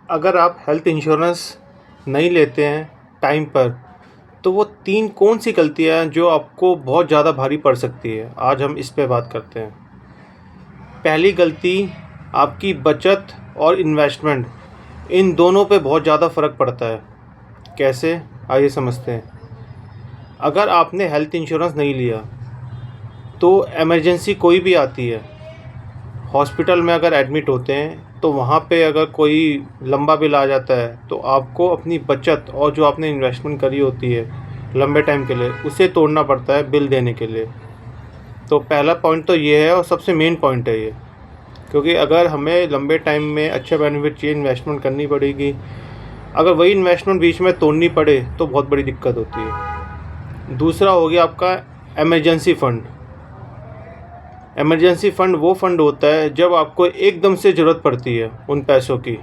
अगर आप health insurance नहीं लेते हैं टाइम पर, तो वो 3 कौन सी गलतियाँ हैं जो आपको बहुत ज़्यादा भारी पड़ सकती है, आज हम इस पे बात करते हैं। पहली गलती, आपकी बचत और इन्वेस्टमेंट, इन दोनों पे बहुत ज़्यादा फ़र्क पड़ता है। कैसे? आइए समझते हैं। अगर आपने हेल्थ इंश्योरेंस नहीं लिया, तो इमरजेंसी कोई भी आती है, हॉस्पिटल में अगर एडमिट होते हैं, तो वहाँ पे अगर कोई लंबा बिल आ जाता है, तो आपको अपनी बचत और जो आपने इन्वेस्टमेंट करी होती है लंबे टाइम के लिए, उसे तोड़ना पड़ता है बिल देने के लिए। तो पहला पॉइंट तो ये है और सबसे मेन पॉइंट है ये, क्योंकि अगर हमें लंबे टाइम में अच्छे बेनिफिट चाहिए, इन्वेस्टमेंट करनी पड़ेगी। अगर वही इन्वेस्टमेंट बीच में तोड़नी पड़े तो बहुत बड़ी दिक्कत होती है। दूसरा हो गया आपका इमरजेंसी फ़ंड। इमरजेंसी फ़ंड वो फ़ंड होता है जब आपको एकदम से ज़रूरत पड़ती है उन पैसों की।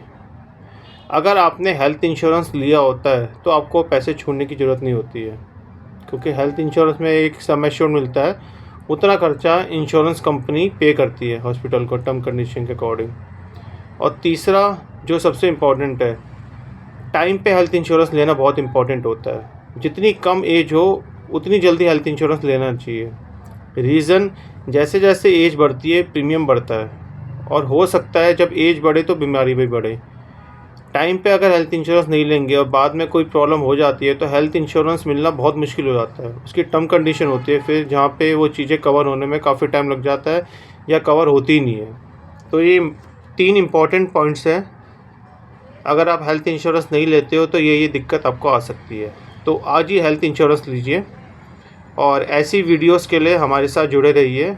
अगर आपने हेल्थ इंश्योरेंस लिया होता है तो आपको पैसे छोड़ने की ज़रूरत नहीं होती है, क्योंकि हेल्थ इंश्योरेंस में एक सम एश्योर्ड मिलता है, उतना खर्चा इंश्योरेंस कंपनी पे करती है हॉस्पिटल को टर्म कंडीशन के अकॉर्डिंग। और तीसरा जो सबसे इम्पॉर्टेंट है, टाइम पे हेल्थ इंश्योरेंस लेना बहुत इम्पॉर्टेंट होता है। जितनी कम एज हो उतनी जल्दी हेल्थ इंश्योरेंस लेना चाहिए। रीज़न, जैसे जैसे एज बढ़ती है प्रीमियम बढ़ता है, और हो सकता है जब एज बढ़े तो बीमारी भी बढ़े। टाइम पे अगर हेल्थ इंश्योरेंस नहीं लेंगे और बाद में कोई प्रॉब्लम हो जाती है तो हेल्थ इंश्योरेंस मिलना बहुत मुश्किल हो जाता है। उसकी टर्म कंडीशन होती है फिर, जहाँ पे वो चीज़ें कवर होने में काफ़ी टाइम लग जाता है या कवर होती ही नहीं है। तो ये 3 इम्पॉर्टेंट पॉइंट्स हैं। अगर आप हेल्थ इंश्योरेंस नहीं लेते हो तो ये दिक्कत आपको आ सकती है। तो आज ही हेल्थ इंश्योरेंस लीजिए, और ऐसी वीडियोस के लिए हमारे साथ जुड़े रहिए।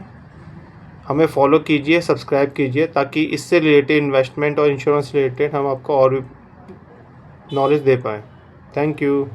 हमें फॉलो कीजिए, सब्सक्राइब कीजिए, ताकि इससे रिलेटेड इन्वेस्टमेंट और इंश्योरेंस रिलेटेड हम आपको और भी नॉलेज दे पाएँ। Thank you.